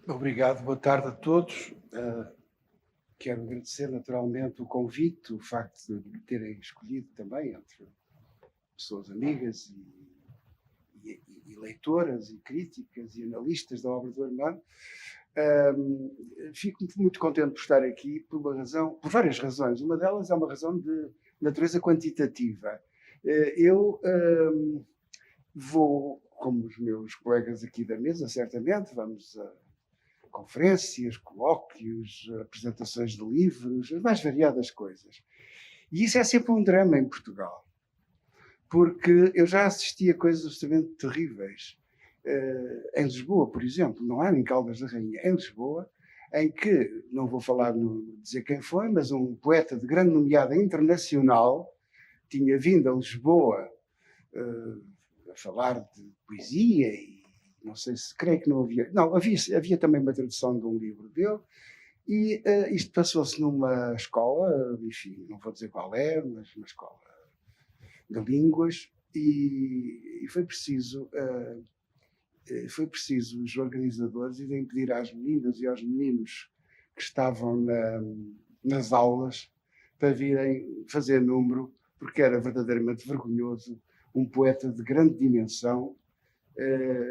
Obrigado, boa tarde a todos. Quero agradecer naturalmente o convite, o facto de me terem escolhido também entre pessoas amigas e leitoras e críticas e analistas da obra do Armando. Fico muito contente por estar aqui por várias razões. Uma delas é uma razão de natureza quantitativa. Eu vou, como os meus colegas aqui da mesa, certamente, vamos a conferências, colóquios, apresentações de livros, as mais variadas coisas. E isso é sempre um drama em Portugal, porque eu já assisti a coisas absolutamente terríveis. Em Lisboa, por exemplo, não há em Caldas da Rainha, em Lisboa, em que, não vou falar dizer quem foi, mas um poeta de grande nomeada internacional tinha vindo a Lisboa a falar de poesia e não sei se, creio que não havia. Não, havia também uma tradução de um livro dele. E isto passou-se numa escola, enfim, não vou dizer qual é, mas uma escola de línguas. E foi preciso os organizadores irem pedir às meninas e aos meninos que estavam nas aulas para virem fazer número, porque era verdadeiramente vergonhoso um poeta de grande dimensão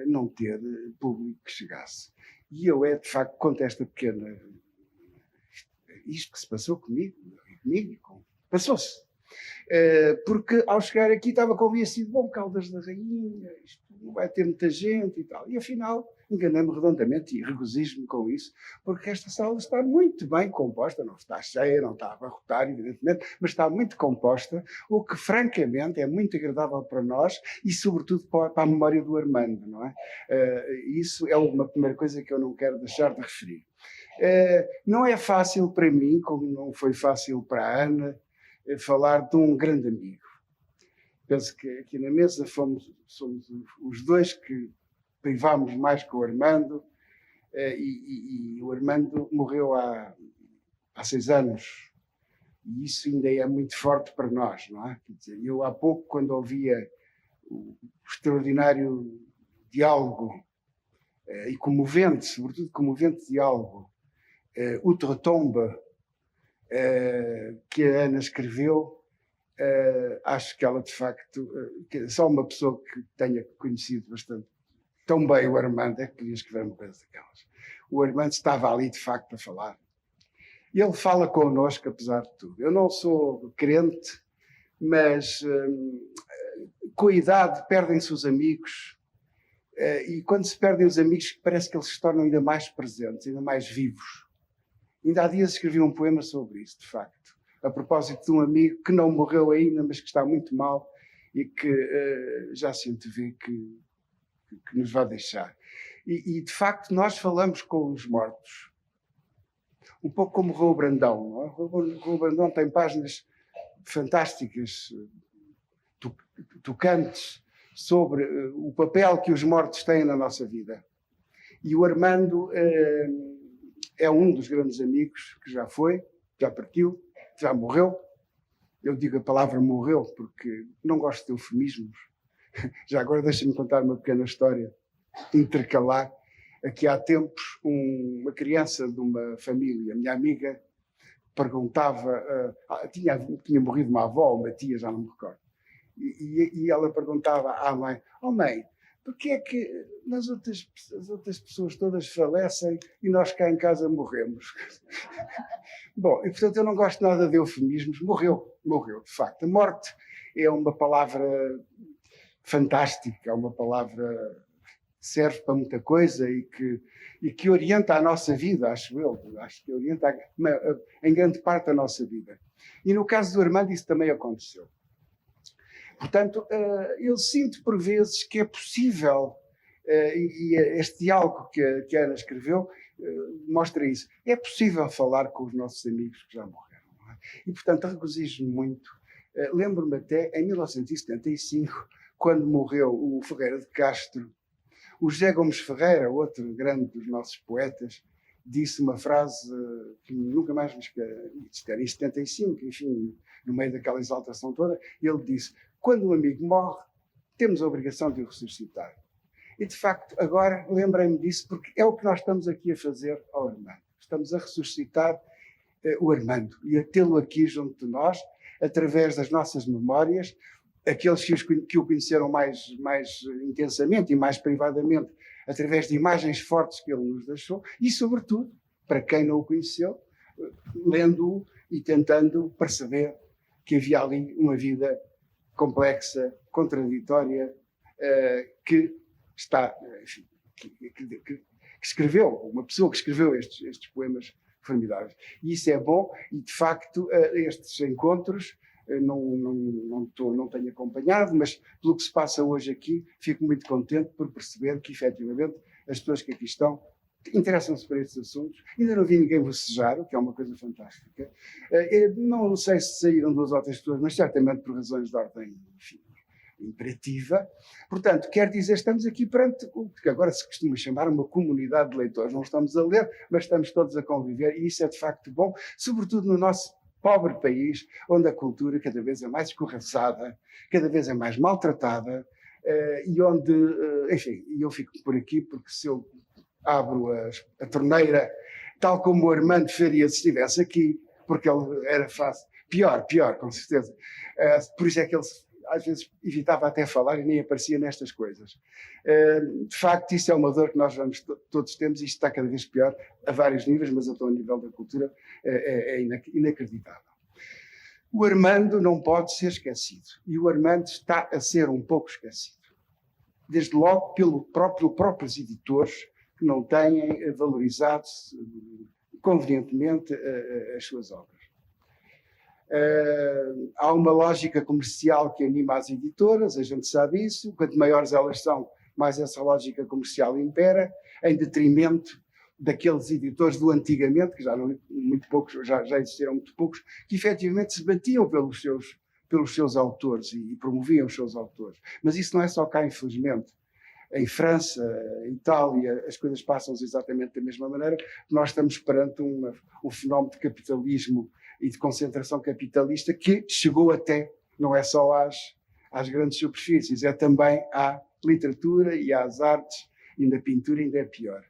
não ter público que chegasse. E eu de facto, conto esta pequena... Isto que se passou comigo passou-se. Porque ao chegar aqui estava convencido, bom, Caldas da Rainha, isto não vai ter muita gente e tal. E afinal, enganei-me redondamente e regozijo-me com isso, porque esta sala está muito bem composta, não está cheia, não está a abarrotar, evidentemente, mas está muito composta, o que francamente é muito agradável para nós e sobretudo para a memória do Armando, não é? Isso é uma primeira coisa que eu não quero deixar de referir. Não é fácil para mim, como não foi fácil para a Ana, falar de um grande amigo. Penso que aqui na mesa somos os dois que privámos mais com o Armando, e o Armando morreu há 6 anos, e isso ainda é muito forte para nós, não é? Quer dizer, eu há pouco, quando ouvia o extraordinário diálogo, e comovente, sobretudo comovente diálogo, Outre-Tombe, que a Ana escreveu, acho que ela de facto, só uma pessoa que tenha conhecido bastante tão bem o Armando é que podia escrever uma coisa daquelas. O Armando estava ali de facto a falar. E ele fala connosco apesar de tudo. Eu não sou crente, mas com a idade perdem-se os amigos, e quando se perdem os amigos parece que eles se tornam ainda mais presentes, ainda mais vivos. Ainda há dias escrevi um poema sobre isso, de facto, a propósito de um amigo que não morreu ainda, mas que está muito mal e que já se antevê que nos vai deixar. E, de facto, nós falamos com os mortos, um pouco como Raul Brandão. Não é? Raul Brandão tem páginas fantásticas, tocantes, sobre o papel que os mortos têm na nossa vida. E o Armando é um dos grandes amigos que já foi, já partiu, já morreu. Eu digo a palavra morreu porque não gosto de eufemismos. Já agora deixa-me contar uma pequena história, intercalar. Aqui há tempos, uma criança de uma família, minha amiga, perguntava, tinha morrido uma avó, uma tia, já não me recordo, e ela perguntava à mãe, mãe, porque é que as outras pessoas todas falecem e nós cá em casa morremos? Bom, e portanto eu não gosto nada de eufemismos. Morreu, de facto. A morte é uma palavra fantástica, é uma palavra que serve para muita coisa e que orienta a nossa vida, acho que orienta em grande parte a nossa vida. E no caso do Armando isso também aconteceu. Portanto, eu sinto por vezes que é possível, e este diálogo que a Ana escreveu mostra isso, é possível falar com os nossos amigos que já morreram. Não é? E, portanto, regozijo-me muito. Lembro-me até, em 1975, quando morreu o Ferreira de Castro, o José Gomes Ferreira, outro grande dos nossos poetas, disse uma frase que nunca mais me esqueci, isto era em 75, enfim, no meio daquela exaltação toda, ele disse: quando um amigo morre, temos a obrigação de o ressuscitar. E, de facto, agora lembrei-me disso, porque é o que nós estamos aqui a fazer ao Armando. Estamos a ressuscitar o Armando e a tê-lo aqui junto de nós, através das nossas memórias, aqueles que o conheceram mais intensamente e mais privadamente, através de imagens fortes que ele nos deixou, e, sobretudo, para quem não o conheceu, lendo-o e tentando perceber que havia ali uma vida complexa, contraditória, que está, enfim, que escreveu, uma pessoa que escreveu estes poemas formidáveis. E isso é bom, e de facto estes encontros não tenho acompanhado, mas pelo que se passa hoje aqui, fico muito contente por perceber que efetivamente as pessoas que aqui estão interessam-se por estes assuntos. Ainda não vi ninguém bocejar, o que é uma coisa fantástica. Não sei se saíram 2 ou 3 pessoas, mas certamente por razões de ordem, enfim, imperativa. Portanto, quer dizer, estamos aqui perante o que agora se costuma chamar uma comunidade de leitores. Não estamos a ler, mas estamos todos a conviver, e isso é de facto bom, sobretudo no nosso pobre país, onde a cultura cada vez é mais escorraçada, cada vez é mais maltratada, e onde, enfim, eu fico por aqui, porque se eu abro a torneira, tal como o Armando faria se estivesse aqui, porque ele era fácil, pior, com certeza. Por isso é que ele às vezes evitava até falar e nem aparecia nestas coisas. De facto, isso é uma dor que nós todos temos, e isto está cada vez pior a vários níveis, mas até ao nível da cultura é inacreditável. O Armando não pode ser esquecido, e o Armando está a ser um pouco esquecido. Desde logo pelos próprios editores, que não têm valorizado convenientemente as suas obras. Há uma lógica comercial que anima as editoras, a gente sabe isso. Quanto maiores elas são, mais essa lógica comercial impera, em detrimento daqueles editores do antigamente, que já existiram muito poucos, que efetivamente se batiam pelos seus autores e promoviam os seus autores. Mas isso não é só cá, infelizmente. Em França, em Itália, as coisas passam-se exatamente da mesma maneira. Nós estamos perante um fenómeno de capitalismo e de concentração capitalista que chegou até, não é só às grandes superfícies, é também à literatura e às artes, e na pintura ainda é pior.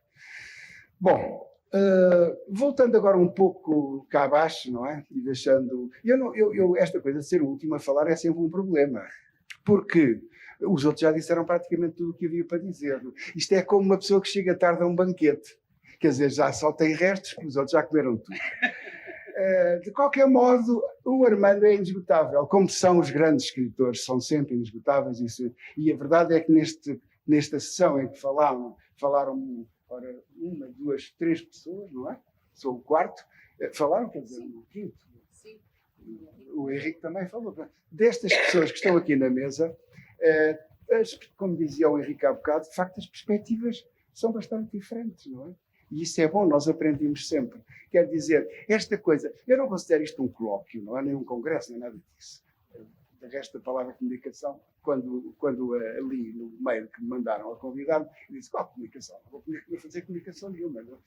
Bom, voltando agora um pouco cá abaixo, não é? E deixando... esta coisa de ser o último a falar é sempre um problema, porque os outros já disseram praticamente tudo o que havia para dizer. Isto é como uma pessoa que chega tarde a um banquete. Quer dizer, já só tem restos, porque os outros já comeram tudo. De qualquer modo, o Armando é inesgotável, como são os grandes escritores, são sempre inesgotáveis. E a verdade é que nesta sessão em que falaram ora, 1, 2, 3 pessoas, não é? Sou o quarto. Falaram, quer dizer, o quinto. Sim. O Henrique também falou. Destas pessoas que estão aqui na mesa, como dizia o Henrique há bocado, de facto as perspectivas são bastante diferentes, não é? E isso é bom, nós aprendemos sempre. Quer dizer, esta coisa, eu não considero isto um colóquio, não é nem um congresso, nem nada disso. De resto, a palavra comunicação, quando li no mail que me mandaram a convidar-me, eu disse, qual comunicação? Não vou fazer comunicação nenhuma. Não?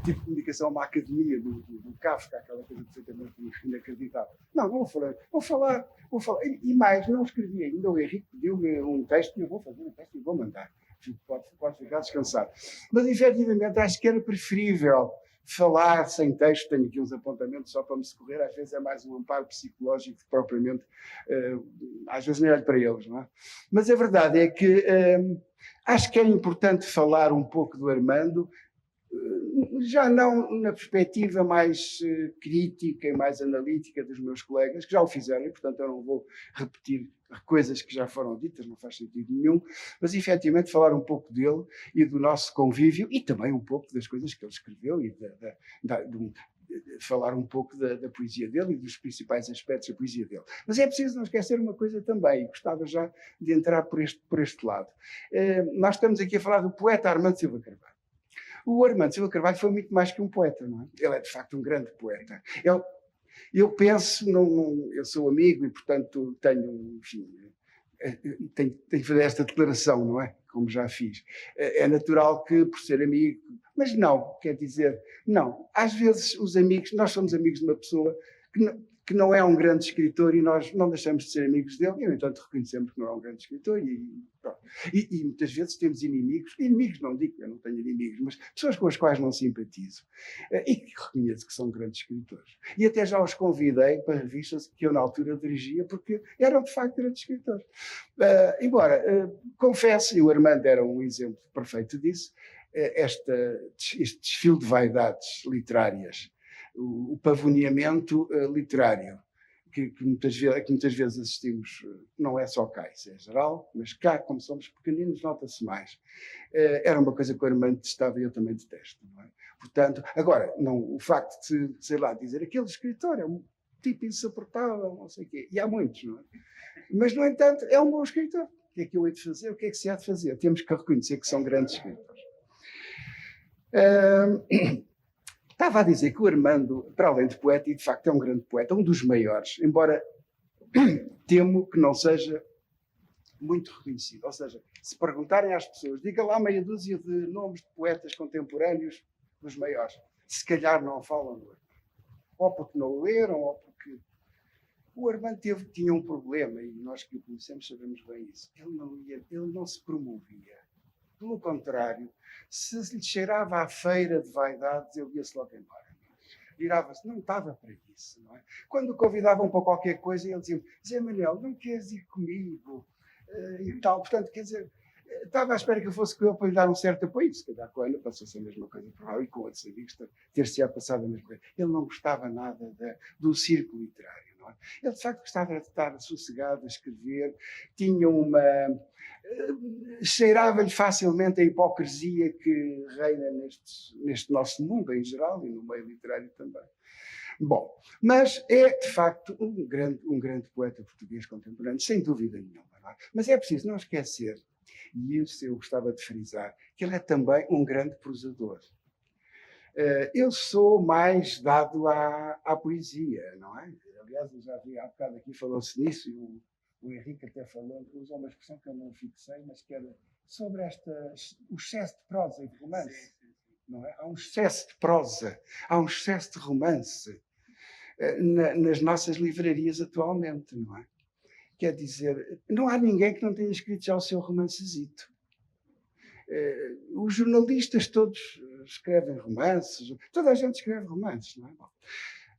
Tipo comunicação a uma academia do Kafka, aquela coisa perfeitamente inacreditável. Não vou falar. E mais, não escrevi ainda, o Henrique pediu-me um texto, e eu vou fazer um texto e vou mandar. Pode ficar descansado. Mas, efetivamente, acho que era preferível falar sem texto. Tenho aqui uns apontamentos só para me socorrer. Às vezes é mais um amparo psicológico que propriamente, às vezes nem olho para eles, não é? Mas a verdade é que acho que é importante falar um pouco do Armando, já não na perspectiva mais crítica e mais analítica dos meus colegas, que já o fizeram, e portanto eu não vou repetir coisas que já foram ditas, não faz sentido nenhum, mas efetivamente falar um pouco dele e do nosso convívio, e também um pouco das coisas que ele escreveu, e falar um pouco da poesia dele e dos principais aspectos da poesia dele. Mas é preciso não esquecer uma coisa também, e gostava já de entrar por este lado. Nós estamos aqui a falar do poeta Armando Silva Carvalho. O Armando Silva Carvalho foi muito mais que um poeta, não é? Ele é, de facto, um grande poeta. Eu penso, eu sou amigo e, portanto, tenho que fazer esta declaração, não é? Como já fiz. É natural que, por ser amigo, mas não, quer dizer, não. Às vezes, nós somos amigos de uma pessoa que não é um grande escritor e nós não deixamos de ser amigos dele e, no entanto, reconhecemos que não é um grande escritor e pronto. E muitas vezes temos inimigos não digo, eu não tenho inimigos, mas pessoas com as quais não simpatizo, e que reconheço que são grandes escritores. E até já os convidei para revistas que eu na altura dirigia, porque eram de facto grandes escritores. Confesso, e o Armando era um exemplo perfeito disso, este desfile de vaidades literárias, o pavoneamento literário, que muitas vezes assistimos, não é só cá, isso é geral, mas cá, como somos pequeninos, nota-se mais. Era uma coisa que o Armando detestava e eu também detesto. Não é? Portanto, agora, o facto de, sei lá, dizer aquele escritor é um tipo insuportável, não sei o quê, e há muitos, não é? Mas, no entanto, é um bom escritor. O que é que eu hei de fazer? O que é que se há de fazer? Temos que reconhecer que são grandes escritores. Estava a dizer que o Armando, para além de poeta, e de facto é um grande poeta, um dos maiores, embora temo que não seja muito reconhecido. Ou seja, se perguntarem às pessoas, diga lá meia dúzia de nomes de poetas contemporâneos dos maiores, se calhar não falam do Armando. Ou porque não o leram, ou porque... O Armando tinha um problema, e nós que o conhecemos sabemos bem isso. Ele não se promovia. Pelo contrário, se lhe cheirava à feira de vaidades, ele ia-se logo embora. Virava-se, não estava para isso. Não é? Quando o convidavam para qualquer coisa, ele dizia: Zé Manuel, não queres ir comigo? E tal. Portanto, quer dizer, estava à espera que eu fosse com ele para lhe dar um certo apoio. Se calhar com a Ana passou-se a mesma coisa, provavelmente, e com outros amigos ter-se-á passado a mesma coisa. Ele não gostava nada do círculo literário. Não é? Ele, de facto, gostava de estar sossegado a escrever, tinha cheirava-lhe facilmente a hipocrisia que reina neste nosso mundo em geral e no meio literário também. Bom, mas é de facto um grande poeta português contemporâneo, sem dúvida nenhuma. Não é? Mas é preciso não esquecer, e isso eu gostava de frisar, que ele é também um grande prosador. Eu sou mais dado à poesia, não é? Aliás, eu já vi há bocado aqui, falou-se nisso, e o Henrique até falou, usou uma expressão que eu não fixei, mas que era sobre o excesso de prosa e de romance. Não é? Há um excesso de prosa, há um excesso de romance nas nossas livrarias atualmente, não é? Quer dizer, não há ninguém que não tenha escrito já o seu romancezito. Os jornalistas todos escrevem romances, toda a gente escreve romances, não é? Bom,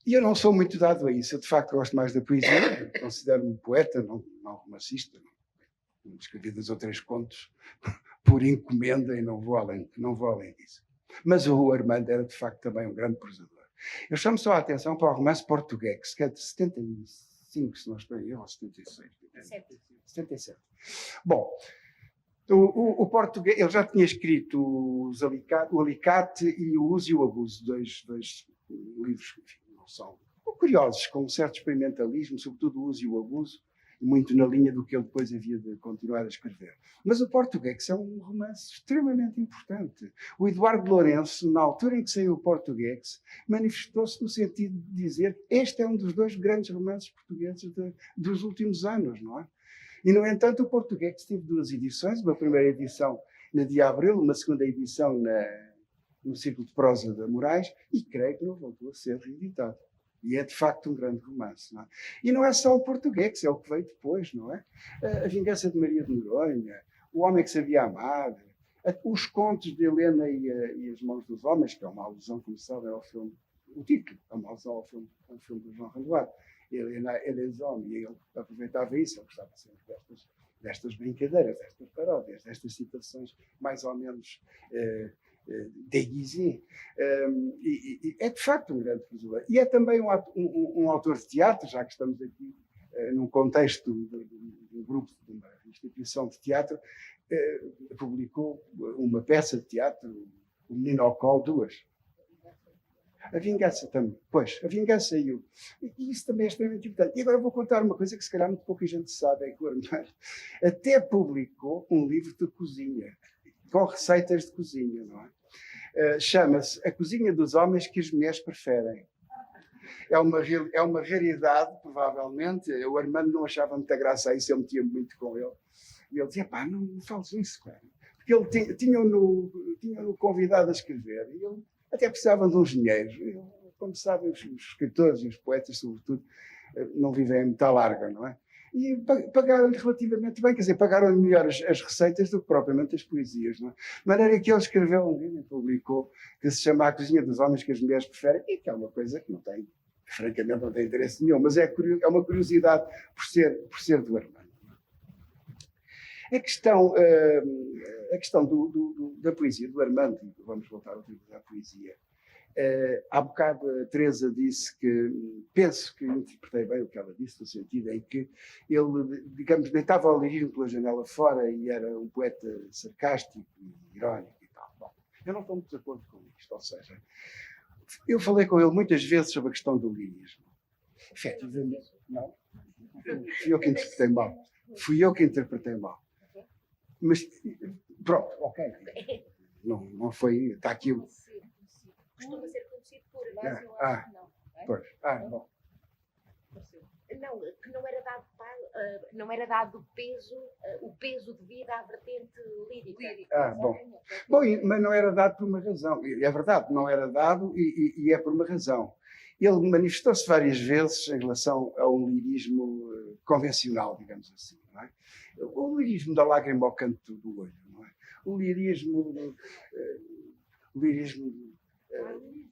e eu não sou muito dado a isso. Eu, de facto, gosto mais da poesia. Considero-me poeta, não romancista. Não escrevi 2 ou 3 contos por encomenda e não vou além disso. Mas o Armando era, de facto, também um grande prosador. Eu chamo só a atenção para o romance português, que é de 75, se não estou em erro, ou 76. 77. Bom, o português, ele já tinha escrito o Alicate e o Uso e o Abuso, dois livros que, enfim, são curiosos, com um certo experimentalismo, sobretudo o Uso e o Abuso, muito na linha do que ele depois havia de continuar a escrever. Mas o Português é um romance extremamente importante. O Eduardo Lourenço, na altura em que saiu o Português, manifestou-se no sentido de dizer que este é um dos 2 grandes romances portugueses dos últimos anos, não é? E, no entanto, o Português teve 2 edições, uma primeira edição na Dia Abril, uma segunda edição no Círculo de Prosa da Moraes, e creio que não voltou a ser reeditado. E é, de facto, um grande romance. Não é? E não é só o Português, é o que veio depois, não é? A Vingança de Maria de Noronha, O Homem que Sabia Amar, os contos de Helena e as Mãos dos Homens, que é uma alusão, como sabe, ao filme, o título, é uma alusão ao filme do João Renoir. Helena e les Hommes, e ele aproveitava isso, ele gostava sempre destas brincadeiras, destas paródias, destas citações mais ou menos déguisé. E é de facto um grande brasileiro. E é também um autor de teatro, já que estamos aqui num contexto de um grupo, de uma instituição de teatro, publicou uma peça de teatro, O Menino ao Colo, 2. A Vingança também. Pois, a Vingança e isso também é extremamente importante. E agora vou contar uma coisa que se calhar muito pouca gente sabe, é que o Armando até publicou um livro de cozinha, com receitas de cozinha, não é? Chama-se A Cozinha dos Homens que as Mulheres Preferem. É uma raridade, provavelmente. O Armando não achava muita graça a isso, eu metia muito com ele. E ele dizia, pá, não fales isso, cara. Porque ele tinha-no convidado a escrever. E ele até precisavam de uns dinheiros. Como sabem, os escritores e os poetas, sobretudo, não vivem a metade larga, não é? E pagaram-lhe relativamente bem, quer dizer, pagaram-lhe melhor as receitas do que propriamente as poesias. Não é? De maneira que ele escreveu um livro e publicou, que se chama A Cozinha dos Homens que as Mulheres Preferem, e que é uma coisa que não tem, francamente, não tem interesse nenhum, mas é uma curiosidade por ser do Armando. A questão da poesia do Armando, vamos voltar outra vez à poesia. Há bocado a Teresa disse que, penso que interpretei bem o que ela disse, no sentido em que ele, digamos, deitava o lirismo pela janela fora e era um poeta sarcástico e irónico e tal. Bom, eu não estou muito de acordo com isto, ou seja, eu falei com ele muitas vezes sobre a questão do lirismo. Efetivamente, não. Fui eu que interpretei mal. Mas, pronto, ok. Não foi, está aqui o... Costuma ser conhecido por, mas eu acho que não. Pois, bom. Não, que não era dado o peso devido à vertente lírica. Bom, mas não era dado por uma razão. É verdade, não era dado e é por uma razão. Ele manifestou-se várias vezes em relação a um lirismo convencional, digamos assim. Não é? O lirismo da lágrima ao canto do olho. Não é? O lirismo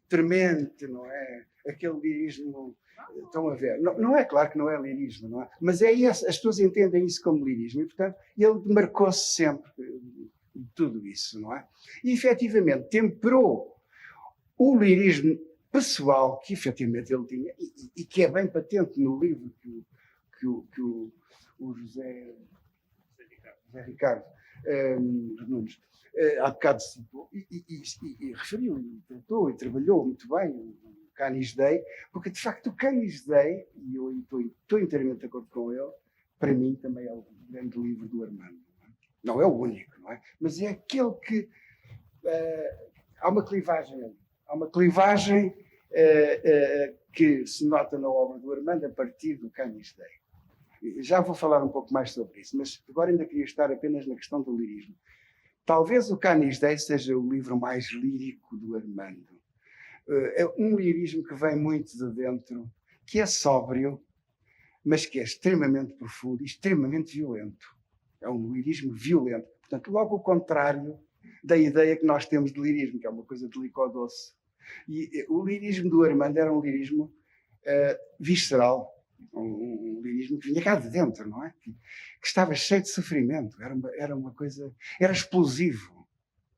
tremente, não é? Aquele lirismo, estão a ver. Não é claro que não é lirismo, não é? Mas é esse, as pessoas entendem isso como lirismo e, portanto, ele demarcou-se sempre de tudo isso, não é? E, efetivamente, temperou o lirismo pessoal que, efetivamente, ele tinha e que é bem patente no livro que o José Ricardo Nunes há bocado citou e referiu, e tratou e trabalhou muito bem o Canis Dei, porque de facto o Canis Dei, e eu estou inteiramente de acordo com ele, para mim também é o grande livro do Armando. Não é o único, não é? Mas é aquele que há uma clivagem ali. Há uma clivagem que se nota na obra do Armando a partir do Canis Dei. Já vou falar um pouco mais sobre isso, mas agora ainda queria estar apenas na questão do lirismo. Talvez o Canis Dei seja o livro mais lírico do Armando. É um lirismo que vem muito de dentro, que é sóbrio, mas que é extremamente profundo e extremamente violento. É um lirismo violento. Portanto, logo o contrário da ideia que nós temos de lirismo, que é uma coisa delicado-doce. E o lirismo do Armando era um lirismo visceral, um lirismo que vinha cá de dentro, não é? Que estava cheio de sofrimento, era uma coisa, era explosivo,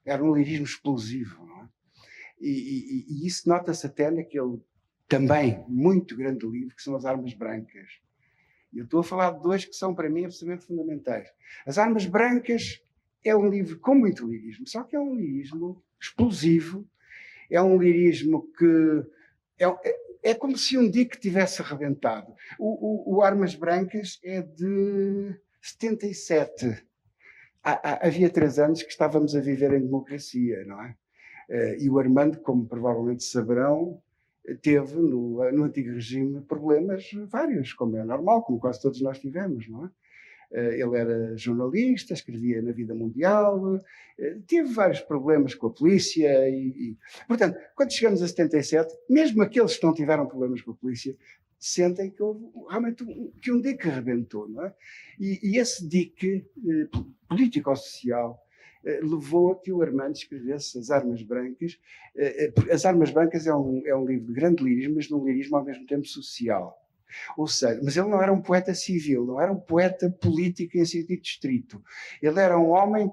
era um lirismo explosivo, não é? E isso nota-se até naquele também muito grande livro que são As Armas Brancas. Eu estou a falar de dois que são para mim absolutamente fundamentais. As Armas Brancas é um livro com muito lirismo, só que é um lirismo explosivo, é um lirismo que é como se um Dick tivesse arrebentado. O Armas Brancas é de 77. Havia 3 anos que estávamos a viver em democracia, não é? E o Armando, como provavelmente saberão, teve no antigo regime problemas vários, como é normal, como quase todos nós tivemos, não é? Ele era jornalista, escrevia na Vida Mundial, teve vários problemas com a polícia portanto, quando chegamos a 77, mesmo aqueles que não tiveram problemas com a polícia, sentem que houve realmente que um dique arrebentou, não é? E esse dique político-social levou a que o Armando escrevesse As Armas Brancas. As Armas Brancas é um livro de grande lirismo, mas de um lirismo ao mesmo tempo social. Ou seja, mas ele não era um poeta civil, não era um poeta político em sentido estrito. Ele era um homem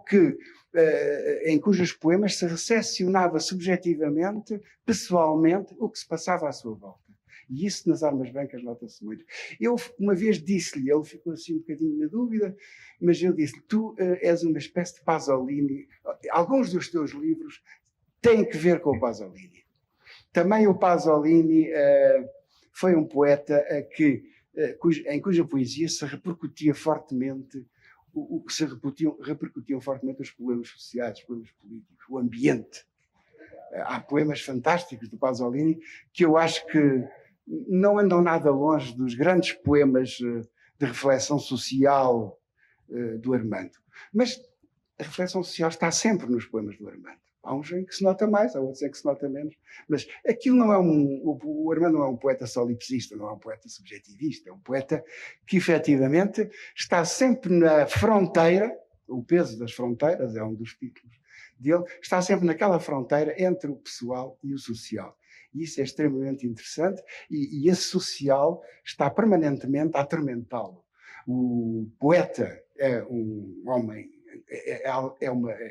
em cujos poemas se recepcionava subjetivamente, pessoalmente, o que se passava à sua volta. E isso nas Armas Brancas nota-se muito. Eu uma vez disse-lhe, ele ficou assim um bocadinho na dúvida, mas eu disse-lhe, tu és uma espécie de Pasolini. Alguns dos teus livros têm que ver com o Pasolini. Também o Pasolini foi um poeta em cuja poesia se repercutia fortemente repercutiam fortemente os problemas sociais, os problemas políticos, o ambiente. Há poemas fantásticos do Pasolini que eu acho que não andam nada longe dos grandes poemas de reflexão social do Armando. Mas a reflexão social está sempre nos poemas do Armando. Há uns em que se nota mais, há outros em que se nota menos. Mas aquilo não é o Armando não é um poeta solipsista, não é um poeta subjetivista, é um poeta que efetivamente está sempre na fronteira, o peso das fronteiras é um dos títulos dele, está sempre naquela fronteira entre o pessoal e o social. E isso é extremamente interessante e esse social está permanentemente a atormentá-lo. O poeta é um homem, é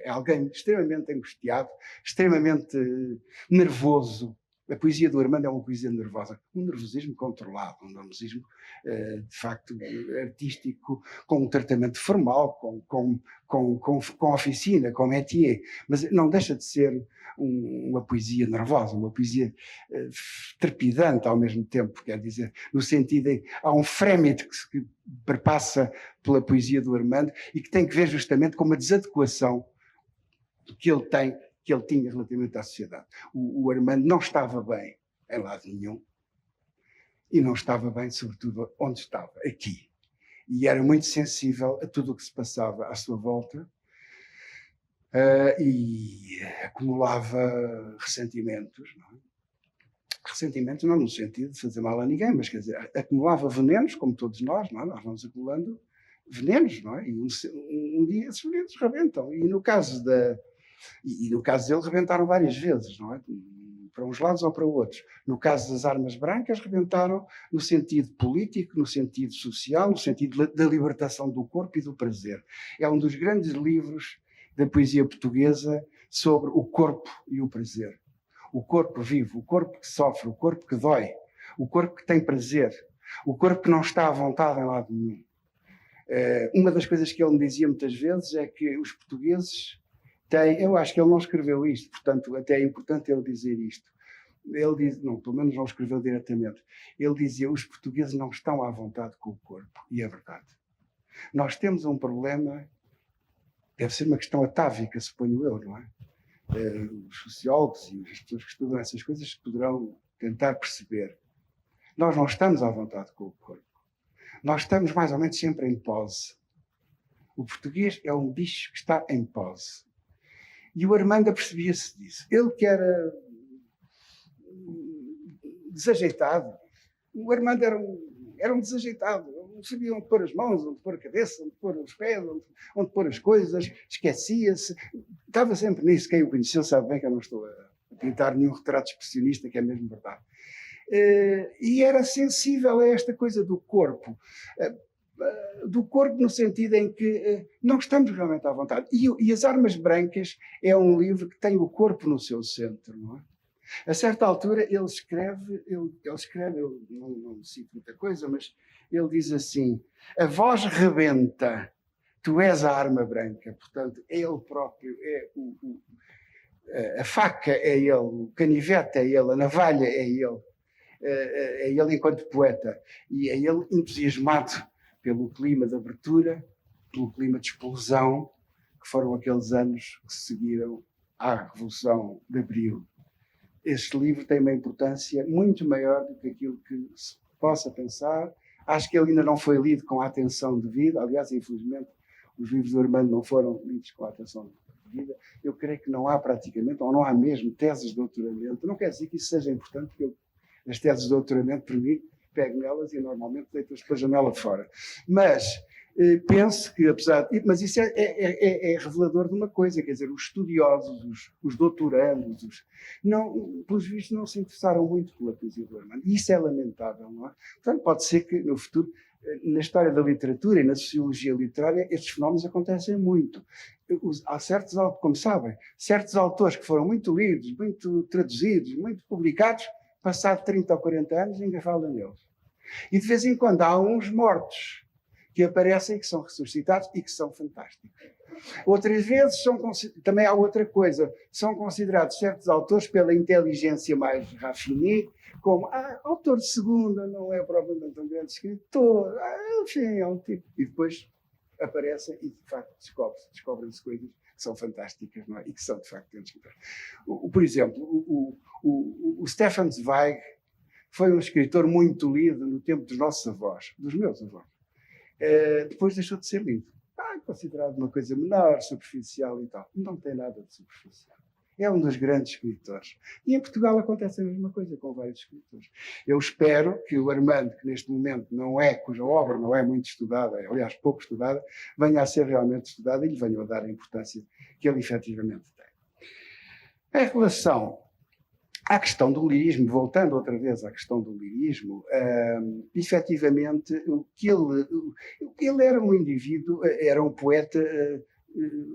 alguém extremamente angustiado, extremamente nervoso. A poesia do Armando é uma poesia nervosa, um nervosismo controlado, um nervosismo de facto artístico, com um tratamento formal, com oficina, com métier, mas não deixa de ser uma poesia nervosa, uma poesia trepidante ao mesmo tempo, quer dizer, no sentido de há um frémito que perpassa pela poesia do Armando e que tem que ver justamente com uma desadequação que ele tinha relativamente à sociedade. O Armando não estava bem em lado nenhum e não estava bem, sobretudo, onde estava, aqui. E era muito sensível a tudo o que se passava à sua volta e acumulava ressentimentos, não é? Ressentimentos não no sentido de fazer mal a ninguém, mas quer dizer, acumulava venenos, como todos nós, não é? Nós vamos acumulando venenos, não é? E um dia esses venenos rebentam. E no caso dele rebentaram várias vezes, não é? Para uns lados ou para outros. No caso das armas brancas, rebentaram no sentido político, no sentido social, no sentido da libertação do corpo e do prazer. É um dos grandes livros da poesia portuguesa sobre o corpo e o prazer. O corpo vivo, o corpo que sofre, o corpo que dói, o corpo que tem prazer, o corpo que não está à vontade em lado nenhum. Uma das coisas que ele me dizia muitas vezes é que os portugueses têm, eu acho que ele não escreveu isto, portanto até é importante ele dizer isto. Ele diz, não, pelo menos não escreveu diretamente. Ele dizia, os portugueses não estão à vontade com o corpo, e é verdade. Nós temos um problema, deve ser uma questão atávica, suponho eu, não é? Os sociólogos e as pessoas que estudam essas coisas poderão tentar perceber. Nós não estamos à vontade com o corpo. Nós estamos mais ou menos sempre em pose. O português é um bicho que está em pose. E o Armando percebia-se disso. Ele que era desajeitado. O Armando era um desajeitado. Não sabia onde pôr as mãos, onde pôr a cabeça, onde pôr os pés, onde pôr as coisas. Esquecia-se. Estava sempre nisso. Quem o conheceu sabe bem que eu não estou a pintar nenhum retrato expressionista, que é mesmo verdade. E era sensível a esta coisa do corpo. Do corpo no sentido em que não estamos realmente à vontade. E As Armas Brancas é um livro que tem o corpo no seu centro, não é? A certa altura ele escreve, eu não cito muita coisa, mas ele diz assim, a voz rebenta, tu és a arma branca, portanto é ele próprio, a faca é ele, o canivete é ele, a navalha é ele enquanto poeta, e é ele entusiasmado pelo clima de abertura, pelo clima de explosão, que foram aqueles anos que seguiram à Revolução de Abril. Este livro tem uma importância muito maior do que aquilo que se possa pensar. Acho que ele ainda não foi lido com a atenção devida. Aliás, infelizmente, os livros do Armando não foram lidos com a atenção devida. Eu creio que não há praticamente, ou não há mesmo, teses de doutoramento. Não quer dizer que isso seja importante, porque as teses de doutoramento, para mim, pego nelas e normalmente deito-as pela janela fora. Mas penso que, apesar de... Mas isso é revelador de uma coisa, quer dizer, os estudiosos, os doutorandos, pelos vistos, não se interessaram muito pela poesia do Armando. E isso é lamentável, não é? Portanto, pode ser que, no futuro, na história da literatura e na sociologia literária, estes fenómenos acontecem muito. Há certos, como sabem, certos autores que foram muito lidos, muito traduzidos, muito publicados, passado 30 ou 40 anos, ninguém fala neles. E de vez em quando há uns mortos que aparecem, que são ressuscitados e que são fantásticos. Outras vezes, também há outra coisa, são considerados certos autores pela inteligência mais raffinée, como, autor de segunda, não é propriamente um grande escritor, enfim, é um tipo. E depois aparecem e, de facto, descobrem-se coisas que são fantásticas, não é? E que são, de facto, grandes escritores. Por exemplo, o Stefan Zweig foi um escritor muito lido no tempo dos nossos avós, dos meus avós. Depois deixou de ser lido. Considerado uma coisa menor, superficial e tal. Não tem nada de superficial. É um dos grandes escritores. E em Portugal acontece a mesma coisa com vários escritores. Eu espero que o Armando, que neste momento cuja obra não é muito estudada, aliás, pouco estudada, venha a ser realmente estudada e lhe venha a dar a importância que ele efetivamente tem. Em relação à questão do lirismo, voltando outra vez à questão do lirismo, efetivamente, ele era um indivíduo, era um poeta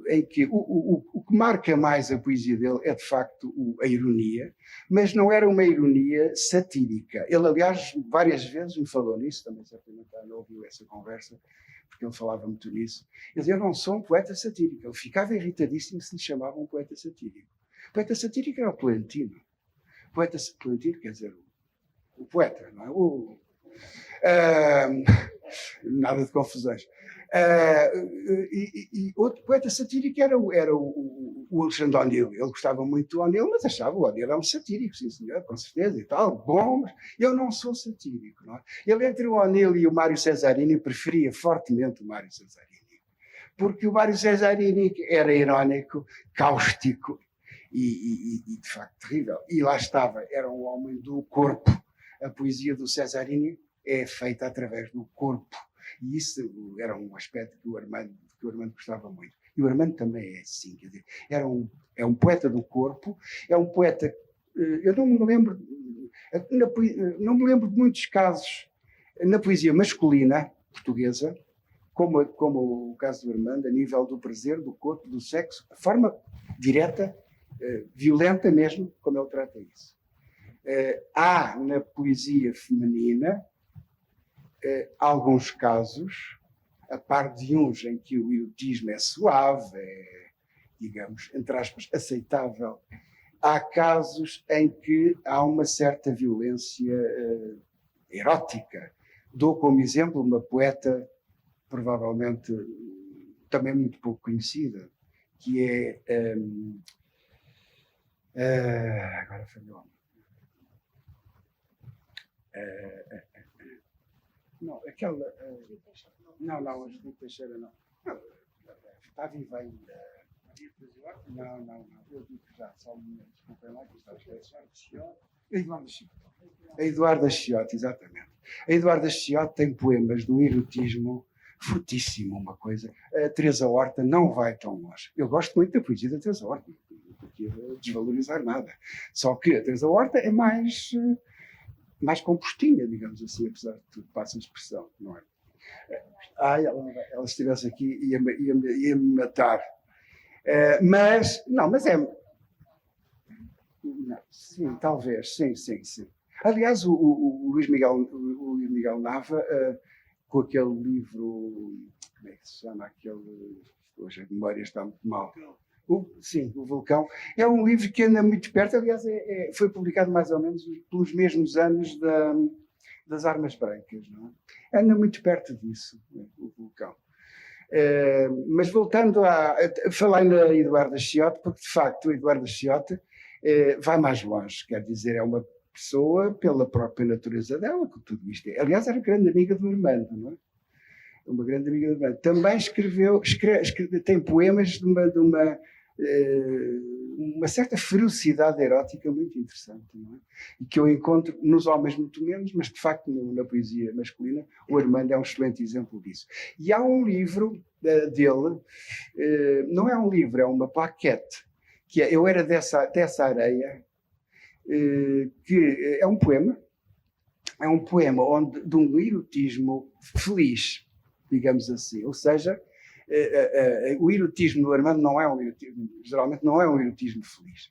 em que o que marca mais a poesia dele é, de facto, a ironia, mas não era uma ironia satírica. Ele, aliás, várias vezes me falou nisso, também certamente não ouviu essa conversa, porque ele falava muito nisso. Ele dizia, eu não sou um poeta satírico. Ele ficava irritadíssimo se lhe chamavam um poeta satírico. O poeta satírico era o Plantino. O poeta Plantino quer dizer o poeta, não é? Nada de confusões. E outro poeta satírico era o Alexandre O'Neill. Ele gostava muito do O'Neill, mas achava o O'Neill era um satírico, sim senhor, com certeza e tal, bom, mas eu não sou satírico. Não é? Ele, entre o O'Neill e o Mário Cesarini, preferia fortemente o Mário Cesarini, porque o Mário Cesarini era irónico, cáustico e de facto terrível. E lá estava, era um homem do corpo. A poesia do Cesarini é feita através do corpo. E isso era um aspecto que o Armando gostava muito. E o Armando também é assim, quer dizer, é um poeta do corpo, é um poeta. Eu não me lembro de muitos casos na poesia masculina portuguesa, como o caso do Armando, a nível do prazer, do corpo, do sexo, de forma direta, violenta mesmo, como ele trata isso. Há na poesia feminina alguns casos, a par de uns em que o erotismo é suave, é, digamos, entre aspas, aceitável, há casos em que há uma certa violência erótica. Dou como exemplo uma poeta, provavelmente também muito pouco conhecida, que é... agora falhou. Não, aquela... não, a Judite Teixeira não. Está viva ainda. Não. Eu digo já, só um momento. Desculpem lá que está a esquecer. A Eduarda Chiote, exatamente. A Eduarda Chiote tem poemas de um erotismo fortíssimo, uma coisa. A Teresa Horta não vai tão longe. Eu gosto muito da poesia da Teresa Horta, não queria desvalorizar nada. Só que a Teresa Horta é mais compostinha, digamos assim, apesar de tudo, passa a expressão, não é? Ela estivesse aqui ia-me matar. Mas é... Não, sim, talvez, sim. Aliás, o Luís Miguel Nava, com aquele livro, como é que se chama? Hoje a memória está muito mal. O Vulcão. É um livro que anda muito perto, aliás, foi publicado mais ou menos pelos mesmos anos das Armas Brancas, não é? Anda muito perto disso, o Vulcão. Mas voltando a falar na Eduarda Chiote, porque de facto a Eduarda Chiote vai mais longe, quer dizer, é uma pessoa, pela própria natureza dela, com tudo isto. Aliás, era grande amiga do Armando, não é? Uma grande amiga do Armando. Também tem poemas de uma certa ferocidade erótica muito interessante, não é? E que eu encontro nos homens muito menos, mas de facto na poesia masculina o Armando é um excelente exemplo disso. E há um livro dele, não é um livro, é uma plaquete, que é Eu Era Dessa Areia, que é um poema de um erotismo feliz, digamos assim, ou seja, o erotismo do Armando não é um erotismo, geralmente não é um erotismo feliz.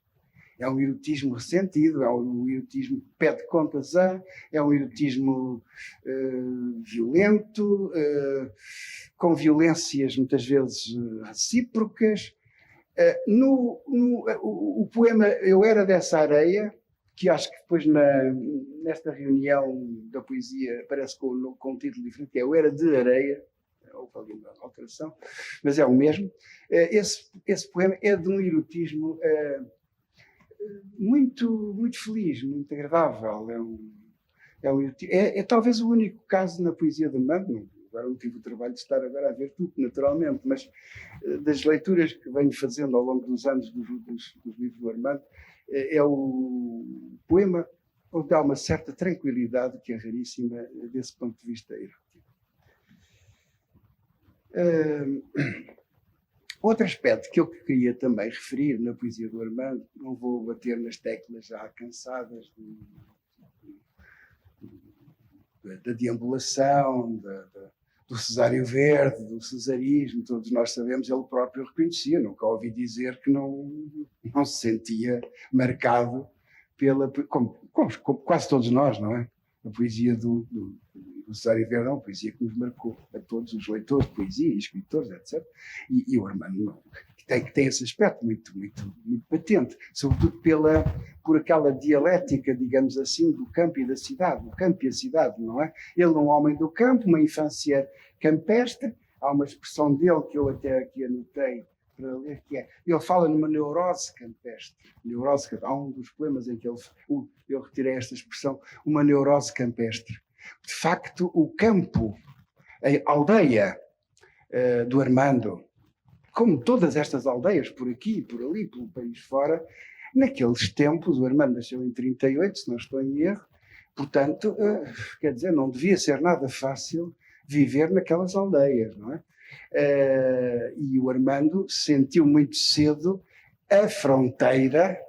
É um erotismo ressentido, é um erotismo que pede contas é um erotismo violento, com violências muitas vezes recíprocas. O poema Eu Era Dessa Areia, que acho que depois nesta reunião da poesia aparece com um título diferente, que é Eu Era de Areia, houve ali uma alteração, mas é o mesmo. Esse poema é de um erotismo muito, muito feliz, muito agradável. É talvez o único caso na poesia de Armando. Agora não tive o trabalho de estar agora a ver tudo, naturalmente, mas das leituras que venho fazendo ao longo dos anos dos livros do Armando, é o poema onde há uma certa tranquilidade que é raríssima desse ponto de vista erótico. Outro aspecto que eu queria também referir na poesia do Armando, não vou bater nas teclas já cansadas da deambulação, do Cesário Verde, do cesarismo, todos nós sabemos, ele próprio reconhecia, nunca ouvi dizer que não se sentia marcado como quase todos nós, não é? A poesia do Cesário Verde é uma poesia que nos marcou a todos os leitores de poesia, escritores, etc. E o Armando tem esse aspecto muito patente, sobretudo por aquela dialética, digamos assim, do campo e da cidade, o campo e a cidade, não é? Ele é um homem do campo, uma infância campestre, há uma expressão dele que eu até aqui anotei para ler, que é, ele fala numa neurose campestre. Neurose, há um dos poemas em que eu retirei esta expressão, uma neurose campestre. De facto, o campo, a aldeia do Armando, como todas estas aldeias, por aqui, por ali, pelo país fora, naqueles tempos, o Armando nasceu em 38, se não estou em erro, portanto, quer dizer, não devia ser nada fácil viver naquelas aldeias, não é? E o Armando sentiu muito cedo a fronteira,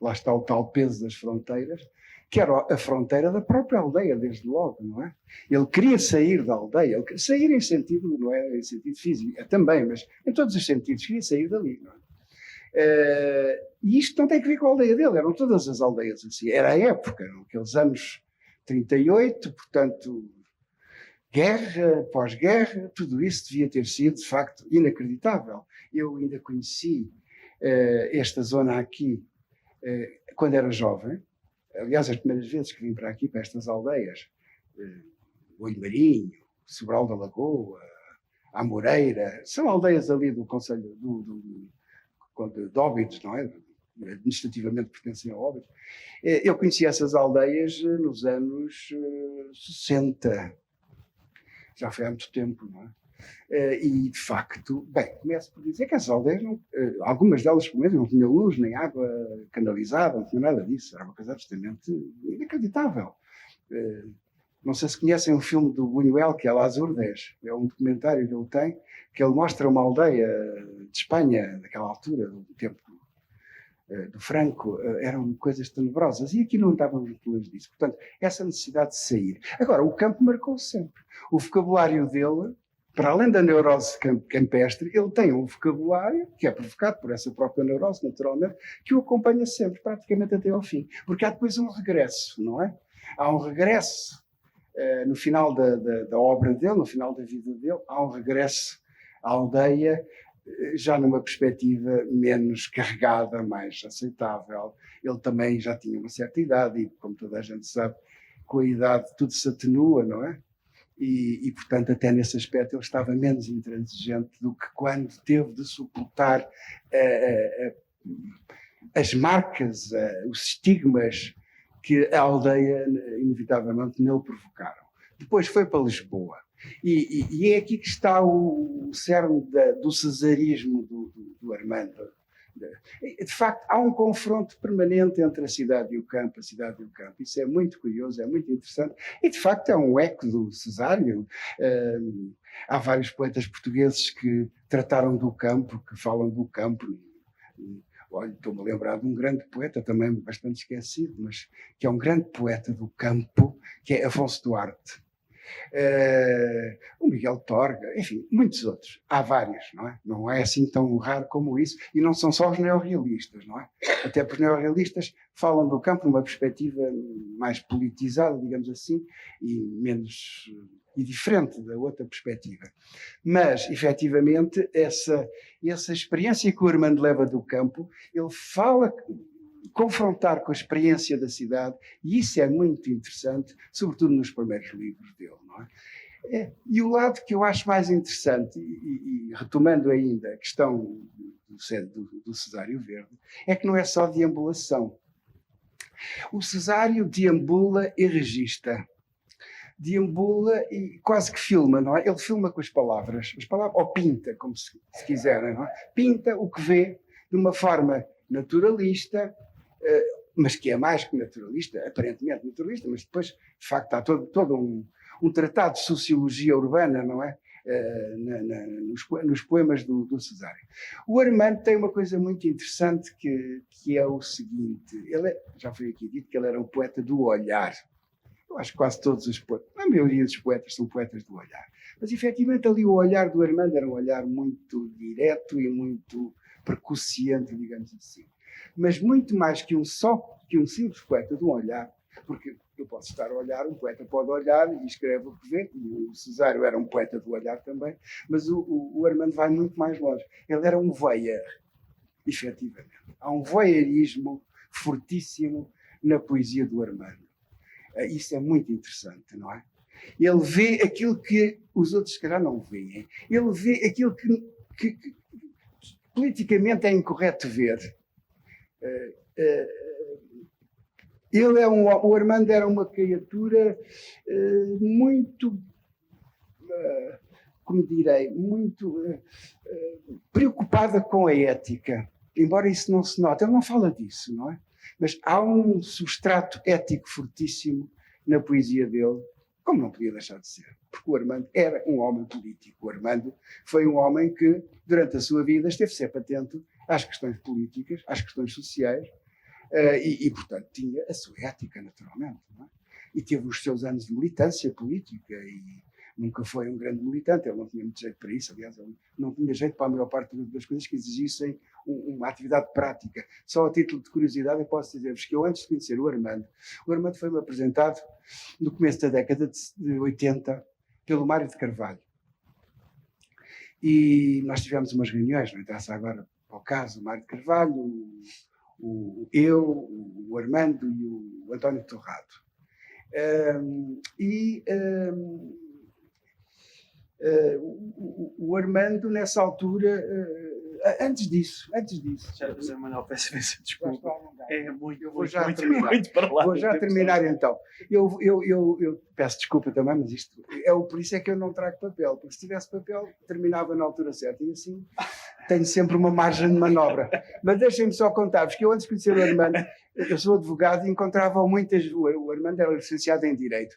lá está o tal peso das fronteiras, que era a fronteira da própria aldeia, desde logo, não é? Ele queria sair da aldeia, ele queria sair em sentido, não é em sentido físico, também, mas em todos os sentidos, queria sair dali, não é? E isto não tem que ver com a aldeia dele, eram todas as aldeias assim, era a época, aqueles anos 38, portanto, guerra, pós-guerra, tudo isso devia ter sido, de facto, inacreditável. Eu ainda conheci esta zona aqui quando era jovem. Aliás, as primeiras vezes que vim para aqui, para estas aldeias, Olho Marinho, Sobral da Lagoa, a Moreira, são aldeias ali do concelho de Óbidos, não é? Administrativamente pertencem a Óbidos. Eu conheci essas aldeias nos anos 60. Já foi há muito tempo, não é? E, de facto, bem, começo por dizer que as aldeias, algumas delas, pelo menos, não tinham luz, nem água canalizada, não tinha nada disso. Era uma coisa absolutamente inacreditável. Não sei se conhecem um filme do Buñuel, que é Las Urdes. É um documentário que ele tem, que ele mostra uma aldeia de Espanha, daquela altura, do tempo do Franco, eram coisas tenebrosas. E aqui não estávamos muito longe disso. Portanto, essa necessidade de sair. Agora, o campo marcou sempre. O vocabulário dele, para além da neurose campestre, ele tem um vocabulário, que é provocado por essa própria neurose, naturalmente, que o acompanha sempre, praticamente até ao fim. Porque há depois um regresso, não é? Há um regresso no final da obra dele, no final da vida dele, há um regresso à aldeia, já numa perspectiva menos carregada, mais aceitável. Ele também já tinha uma certa idade e, como toda a gente sabe, com a idade tudo se atenua, não é? E portanto, até nesse aspecto ele estava menos intransigente do que quando teve de suportar as marcas, os estigmas que a aldeia inevitavelmente nele provocaram. Depois foi para Lisboa. E é aqui que está o cerne do cesarismo do Armando. De facto, há um confronto permanente entre a cidade e o campo, Isso é muito curioso, é muito interessante. E, de facto, é um eco do Cesário. Há vários poetas portugueses que trataram do campo, que falam do campo. Olha, estou-me a lembrar de um grande poeta, também bastante esquecido, mas que é um grande poeta do campo, que é Afonso Duarte. O Miguel Torga, enfim, muitos outros. Há vários, não é? Não é assim tão raro como isso. E não são só os neorrealistas, não é? Até porque os neorrealistas falam do campo numa perspectiva mais politizada, digamos assim, e menos e diferente da outra perspectiva. Mas, efetivamente, essa experiência que o Armando leva do campo, ele fala confrontar com a experiência da cidade, e isso é muito interessante, sobretudo nos primeiros livros dele, não é? E o lado que eu acho mais interessante, e retomando ainda a questão do Cesário Verde, é que não é só deambulação. O Cesário deambula e registra. deambula e quase que filma, não é? Ele filma com as palavras, ou pinta, como se quiserem, não é? Pinta o que vê de uma forma naturalista, mas que é mais que naturalista, aparentemente naturalista, mas depois, de facto, há todo um tratado de sociologia urbana, não é? Nos poemas do Cesário. O Armando tem uma coisa muito interessante que é o seguinte, já foi aqui dito que ele era um poeta do olhar. Eu acho que quase todos os poetas, a maioria dos poetas são poetas do olhar. Mas, efetivamente, ali o olhar do Armando era um olhar muito direto e muito percussiante, digamos assim. Mas muito mais que um simples poeta do olhar, porque eu posso estar a olhar, um poeta pode olhar e escreve o que vê, e o Cesário era um poeta do olhar também, mas o Armando vai muito mais longe. Ele era um voyeur, efetivamente. Há um voyeurismo fortíssimo na poesia do Armando. Isso é muito interessante, não é? Ele vê aquilo que os outros, se calhar, não veem. Ele vê aquilo que politicamente é incorreto ver. O Armando era uma criatura muito, como direi, muito preocupada com a ética. Embora isso não se note, ele não fala disso, não é? Mas há um substrato ético fortíssimo na poesia dele, como não podia deixar de ser. Porque o Armando era um homem político. O Armando foi um homem que, durante a sua vida, esteve sempre atento às questões políticas, às questões sociais, portanto, tinha a sua ética, naturalmente. Não é? E teve os seus anos de militância política e nunca foi um grande militante, ele não tinha muito jeito para isso, aliás, ele não tinha jeito para a maior parte das coisas que exigissem uma atividade prática. Só a título de curiosidade eu posso dizer-vos que eu, antes de conhecer o Armando foi-me apresentado no começo da década de 80 pelo Mário de Carvalho. E nós tivemos umas reuniões, não interessa agora ao caso, o Mário de Carvalho, o Armando e o António Torrado. O Armando, nessa altura, antes disso. Já, José Manuel, peço desculpa. É muito, eu vou já muito, terminar. muito para lá. Vou já terminar então. Eu peço desculpa também, mas isto por isso é que eu não trago papel, porque se tivesse papel, terminava na altura certa. E assim tenho sempre uma margem de manobra. Mas deixem-me só contar-vos que eu, antes de conhecer o Armando, eu sou advogado e encontrava muitas. O Armando era licenciado em Direito,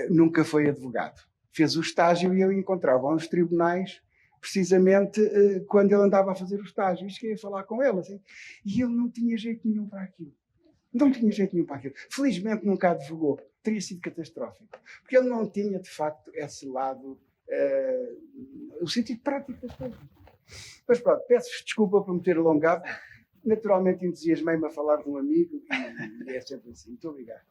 nunca foi advogado. Fez o estágio e eu encontrava nos tribunais, precisamente quando ele andava a fazer o estágio. E cheguei a falar com ele, assim, e ele não tinha jeito nenhum para aquilo. Não tinha jeito nenhum para aquilo. Felizmente nunca advogou. Teria sido catastrófico. Porque ele não tinha, de facto, esse lado, o sentido prático das coisas. Mas pronto, peço-vos desculpa por me ter alongado. Naturalmente entusiasmei-me a falar de um amigo e é sempre assim. Muito obrigado.